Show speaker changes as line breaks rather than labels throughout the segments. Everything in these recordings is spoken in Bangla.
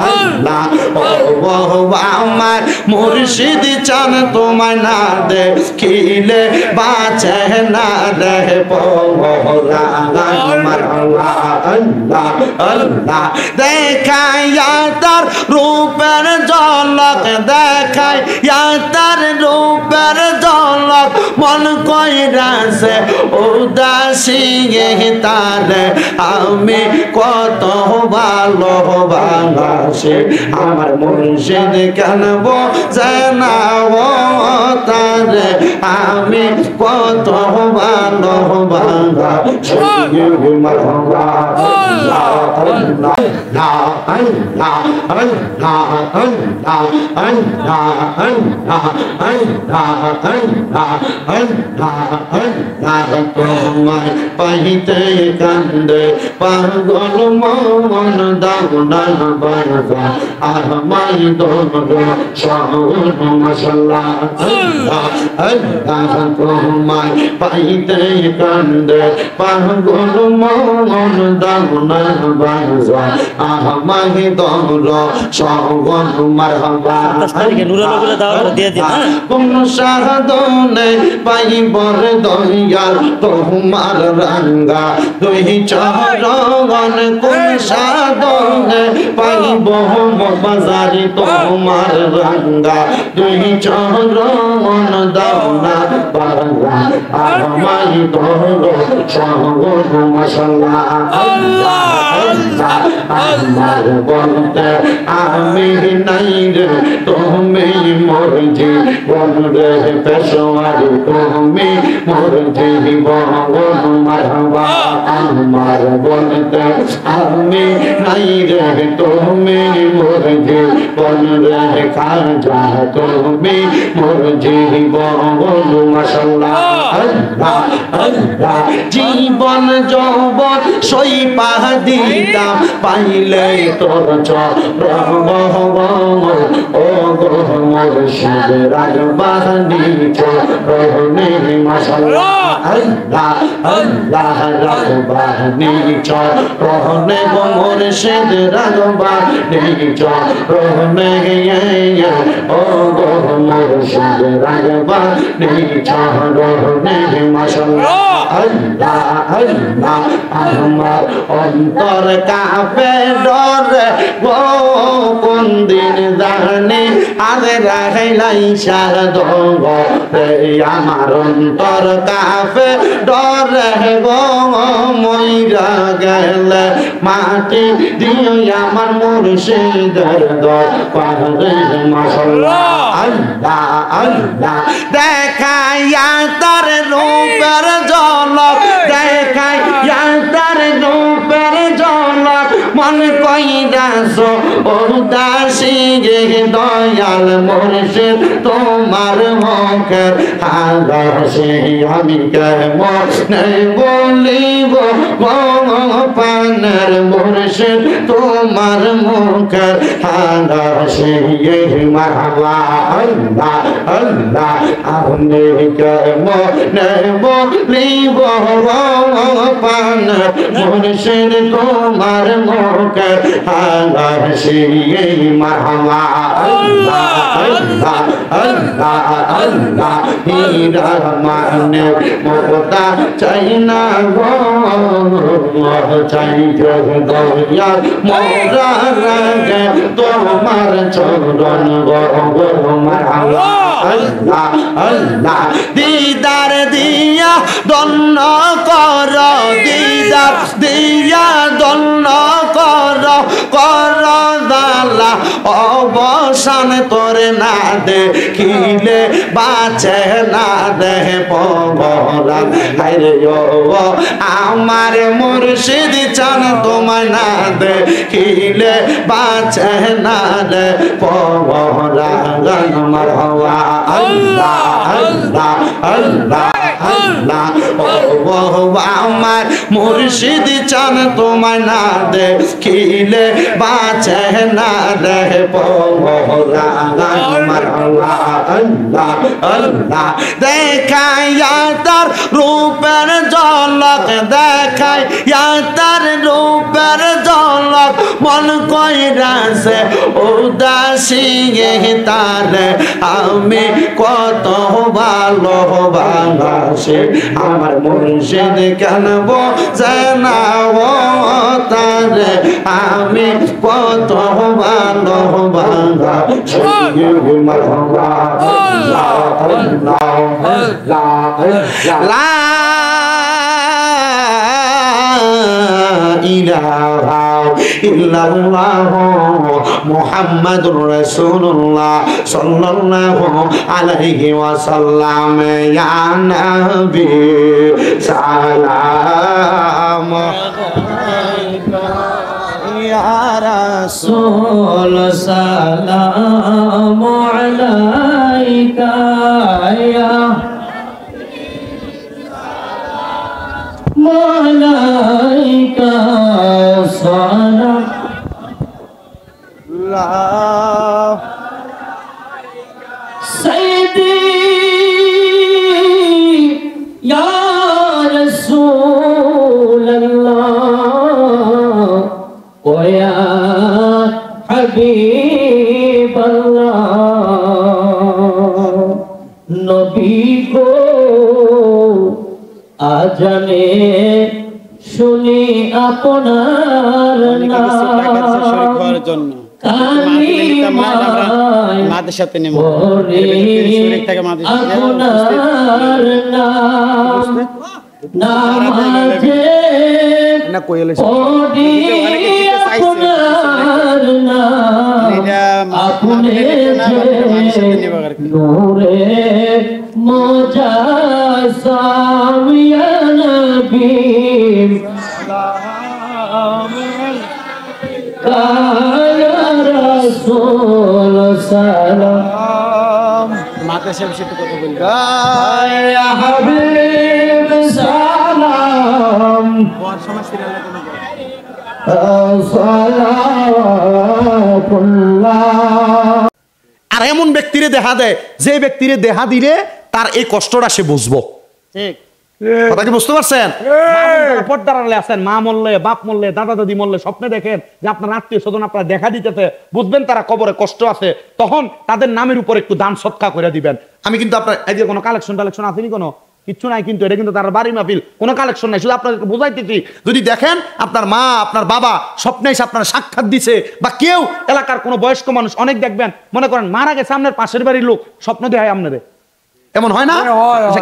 আল্লাহ ও আমার মুর্শিদ চান তোমায় না দেখিলে বাঁচে না রে পরাণ আমার আল্লাহ আল্লাহ আল্লাহ দেখাইয়া তার রূপের ঝলক দেখাইয়া তার রূপের ঝলক মন কইরাছে উদাসী তারে আমি কত ভালোবাসি আমার মুর্শিদ কেন বোঝে না ও তারে আমি কত ভালোবাসি মারহাবা আল্লাহ আল্লাহ আল্লাহ আল্লাহ আল্লাহ আল্লাহ আল্লাহ আল্লাহ আল্লাহ আল্লাহ আল্লাহ তোমায় পাইতে কান্দে পাগল মন দাওনা বারবা আমায় দোলো শাহুর মাশাআল্লাহ আল্লাহ আল্লাহ তোমায় পাইতে কান্দে পাগল মন দাওনা বারবা আমায় দোলো শাহুর মারহাবা কোন সাধনে পাইবর দয়াল তোমার রঙ্গা দুই চরণ কোন সাধনে পাইব বাজারি তোমার রঙ্গা দুই চরণ দাওনা বারবা আমায় দোলো শাহুর মাশাআল্লাহ আল্লাহ আল্লাহ আমার বলতে আমি নাই রে তুমি মোর জীবন রে পেশোয়ার তুমি মোর জীবন মারহাবা আমার বলতে আমি নাই রে তুমি মোর জীবন রে খাজা তুমি মোর জীবন মাশাআল্লাহ আল্লাহ আল্লাহ জীবন যৌবন সইপা দিতাম পাইলে তোর চরণ ও গো মুর্শিদ রাগবানি চরণে মাশাআল্লাহ আল্লাহ আল্লাহ রাগবানি চরণে গো মুর্শিদ রাগবানি চরণে ও গো মুর্শিদ রাগবানি চরণে মাশাআল্লাহ আল্লাহ আল্লাহ আমার অন্তর কাঁপে ডরে গো কোন দিন জানি আরে রাখাইলাই সাধ রে আমার অন্তর কাঁপে ডরে গো মইরা গেলে মাটি দিও আমার মুর্শিদের দরবারে মাশাআল্লাহ আল্লাহ আল্লাহ দেখাইয়া তার রূপের ঝলক দেখাইয়া তার রূপের ঝলক মন কইরাছ উদাসী দয়াল মুর্শিদ তোমার মুখের হাসি আমি কেমনে বলিব পানের মুর্শিদ তোমার মুখের হাসি মারহাবা আল্লাহ আল্লাহ আমি কেমনে বলিব পানের মুর্শিদ তোমার মুখের হাসি মারহাবা আল্লাহ আল্লাহ আল্লাহ আল্লাহ হীরা মানে মোটা চাই না গো চাই দয়া মোরা রাগে তোমার চরণ গো মারহাবা আল্লাহ আল্লাহ দিদার দিয়া দন্ন কর দিদার দিয়া দন্ন কর কর দালা অবসান তোরে না দেখিলে বাঁচে না দেহ পরাণ হায়রে ও আমার মুর্শিদ চান তোমায় না দেখিলে বাঁচে না রে পরাণ মারহাবা আল্লাহ আল্লাহ আল্লাহ আল্লাহ ও আমার মুর্শিদ চান তোমায় না দেখিলে বাঁচে না রে পরাণ আল্লাহ আল্লাহ আল্লাহ দেখাইয়া তার রূপের ঝলক দেখাইয়া তার রূপের ঝলক মন কইরাছে উদাসী তার আমি কত ভালোবাসি আমার মুর্শিদ কেন বোঝে না ও তার আমি কত ভালোবাসি লা ইলাহা ইল্লাল্লাহ মুহাম্মাদুর রাসূলুল্লাহ সাল্লাল্লাহু আলাইহি ওয়াসাল্লাম ইয়া নবী সালাম আলাইকা ইয়া রাসূল সালাম আলাইকা ইয়া মালাইকা সালাম সাইয়্যিদি ইয়া রাসূলুল্লাহ ওয়া ইয়া হাবিবাল্লাহ নবী গো আজানে শুনি আপনার নাম মাদের সাথে নেব আপনার নাম নামাজে পড়ি আপনার নাম আপনি নূরে মুজাসসাম ইয়া নবী ইয়া রাসূল সালাম মাতে সব সাথে কথা বলবে ইয়া হাবিব সালাম ওর সমস্যা না সালাতুল্লাহ। আর এমন ব্যক্তিরে দেখা দেয় যে ব্যক্তিরে দেখা দিলে তার এই কষ্টটা সে বুঝবো। ঠিক কথা কি বুঝতে পারছেন? পর্দার আড়ালে আছেন, মা মরলে, বাপ মরলে, দাদা দাদি মরলে স্বপ্নে দেখেন যে আপনার আত্মীয় স্বজন আপনারা দেখা দিতেছে, বুঝবেন তারা কবরে কষ্ট আছে, তখন তাদের নামের উপর একটু দান সৎকার করে দিবেন। আমি কিন্তু আপনার এই যে কোনো কালেকশন টালেকশন আসেনি, কোনো কিচ্ছু নাই, কিন্তু এটা কিন্তু তার বাড়ি মাহফিল, কোনো কালেকশন নাই, শুধু আপনাদেরকে বোঝাইতেছি। যদি দেখেন আপনার মা আপনার বাবা স্বপ্নে এসে আপনার সাক্ষাৎ দিছে, বা কেউ এলাকার কোনো বয়স্ক মানুষ, অনেক দেখবেন মনে করেন মারা গেছে আপনার পাশের বাড়ির লোক, স্বপ্ন দেখায় আপনারে, এমন হয় না?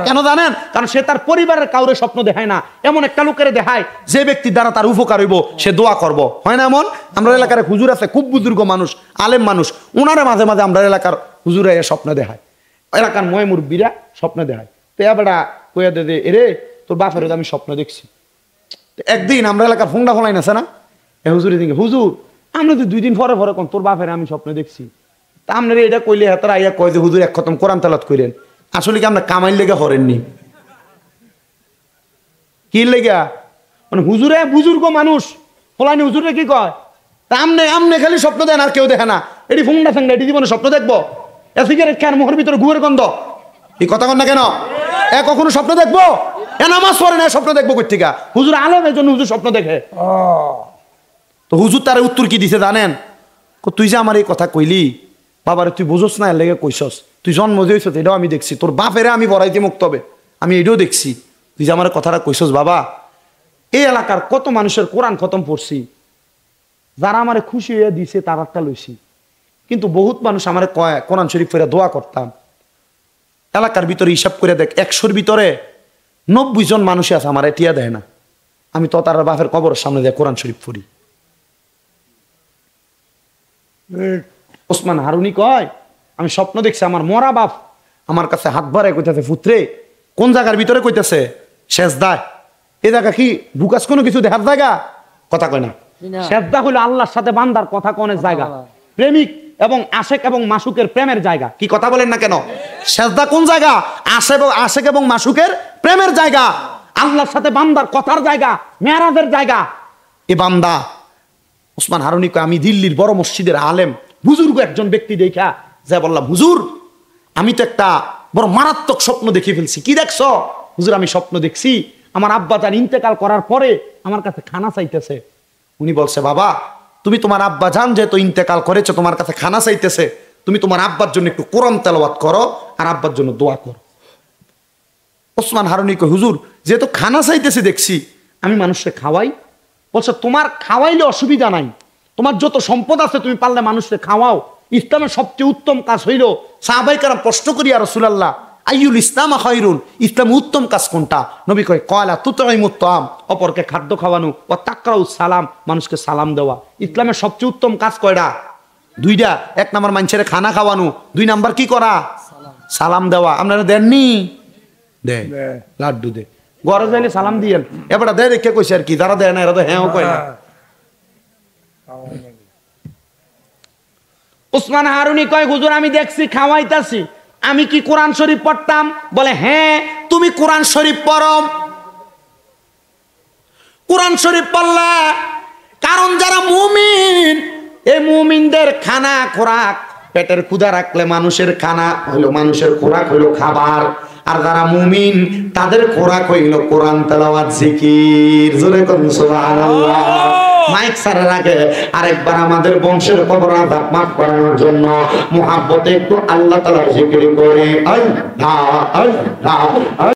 কেন জানেন? কারণ সে তার পরিবারের কাউরে স্বপ্ন দেখায় না, এমন একটা লোকের দেখায় যে ব্যক্তির দ্বারা তার উপকার হইব, সে দোয়া করব, হয় না? এমন আমরা এলাকার হুজুর আছে, খুব বুজুর্গ মানুষ, আলেম মানুষ, ওনারা মাঝে মাঝে আমরা এলাকার হুজুরে স্বপ্ন দেখায়, এলাকার ময় মুরব্বীরা স্বপ্ন দেখায়। তো এবারটা কইয়া দে এরে তোর বাপের আমি স্বপ্ন দেখছি। একদিন আমরা এলাকার ফোনটা ফোলাই আছে না, এ হুজুরের দিকে, হুজুর আমরা তো 2 দিন পরে পরে কোন তোর বাপের আমি স্বপ্ন দেখছি। তা আপনারা এটা কইলে হাতারা আইয়া কয় যে হুজুর এক খতম কোরআন তেলাওয়াত কইলেন। আসলে কি আপনার কামাইল লেগে হরেননি, কি লেগা? মানে হুজুরে বুজুর্গ মানুষ ফলানি হুজুরে কি কয়, তা আমনে খালি স্বপ্ন দেন আর কেউ দেখে না, এটি ফোনটা ফেঙ্গা এটি জীবনে স্বপ্ন দেখবো? এ সিগারেট খান, মুখের ভিতরে গুয়ের গন্ধ, এই কথা কন না কেন? এ কখনো স্বপ্ন দেখবো? এ নামাজ পড়ে না, স্বপ্ন দেখবো কই থেকে? হুজুর আলেম, এর জন্য হুজুর স্বপ্ন দেখে। তো হুজুর তার উত্তর কি দিছে জানেন? তুই যে আমার এই কথা কইলি, বাবারে তুই বুঝোস না, এর লেগে কইছস, তুই জন্ম দিয়েছ এটাও আমি দেখছি, তোর বাপেরে আমি বড়াইতে মুক্ত হবে আমি এটাও দেখছি, তুই যে আমার কথাটা কইছস বাবা, এই এলাকার কত মানুষের কোরআন খতম পড়ছি, যারা আমারে খুশি হয়ে দিছে তার একটা লইছি, কিন্তু বহুত মানুষ আমারে কয় কোরআন শরীফ পড়ে দোয়া করতাম। এলাকার ভিতরে হিসাব করে দেখ, 100-র ভিতরে 90 জন মানুষ আছে আমার টিয়া দেয় না, আমি তো তার বাপের কবরের সামনে দিয়ে কোরআন শরীফ পড়ি। ওসমান হারুনি কয় আমি স্বপ্ন দেখছি আমার মরা বাপ আমার কাছে হাত ভরায় কইতেছে, পুত্রে কোন জায়গার ভিতরে কইতেছে? সেজদায়। এই জায়গা কি বুকাস কোনো কিছু দেখার জায়গা? কথা কয় না। সেজদা হলো আল্লাহর সাথে বান্দার কথা কনের জায়গা, প্রেমিক এবং আশেক এবং মাসুকের প্রেমের জায়গা। কি কথা বলেন না কেন? সেজদা কোন জায়গা? আশেক এবং মাসুকের প্রেমের জায়গা, আল্লাহর সাথে বান্দার কথার জায়গা, মেরাজের জায়গা। এ বান্দা ওসমান হারুনি কয়, আমি দিল্লির বড় মসজিদের আলেম বুজুর্গ একজন ব্যক্তি দেখা যা বললাম, হুজুর আমি তো একটা বড় মারাত্মক স্বপ্ন দেখে ফেলছি। কি দেখছো? হুজুর আমি স্বপ্ন দেখছি আমার আব্বা জান ইন্তেকাল করার পরে আমার কাছে খানা চাইতেছে। উনি বলছে, বাবা তুমি তোমার আব্বা জান যেহেতু ইন্তেকাল করেছো, তোমার কাছে খানা চাইতেছে, তুমি তোমার আব্বার জন্য একটু কোরআন তেলাওয়াত করো আর আব্বার জন্য দোয়া করো। ওসমান হারুনি কয়, হুজুর যেহেতু খানা চাইতেছে দেখছি, আমি মানুষকে খাওয়াই। বলছে, তোমার খাওয়াইলে অসুবিধা নাই, তোমার যত সম্পদ আছে তুমি পারলে মানুষকে খাওয়াও। ইসলামের সবচেয়ে উত্তম কাজ হইল, সাহাবায়ে কেরাম প্রশ্ন করি, ইয়া রাসূলুল্লাহ আইয়ুল ইসলাম খায়রুন, ইসলাম উত্তম কাজ কোনটা? নবী কয়, ক্বালা তুতঈমুত তাআম, অপরকে খাদ্য খাওয়ানো, ওয়া তাকরাউস সালাম, মানুষকে সালাম দেওয়া। ইসলামের সবচেয়ে উত্তম কাজ কয়টা? দুইটা। এক নাম্বার মানুষের খানা খাওয়ানো, দুই নাম্বার কি করা? সালাম দেওয়া। আপনারা দেননি? দে লাড্ডু দে, ঘরে যাইলে সালাম দিয়েন। এবার দে রেখে কইছে আর কি, যারা দেয় না এরা তো হ্যাঁ কয় না। ওসমান হারুনি কয়, হুজুর আমি দেখছি খাওয়াইতাছি, আমি কি কোরআন শরীফ পড়তাম? বলে, হ্যাঁ তুমি কোরআন শরীফ পড়ো। কোরআন শরীফ পড়লা, কারণ যারা মুমিন, এই মুমিনদের খানা খোরাক, পেটের ক্ষুধা রাখলে মানুষের খানা হইলো, মানুষের খোরাক হইলো খাবার। আর যারা মুমিন তাদের খোরাক হইল কোরআন তেলাওয়াত জিকির। জোরে করুন সুবহানাল্লাহ। মাইক ছাড়ার আগে আরেকবার আমাদের বংশের কবর আযাব মাফ করানোর জন্য মুহাব্বতে একটু আল্লাহ তাআলার জিকির করে আল্লাহ আল্লাহ।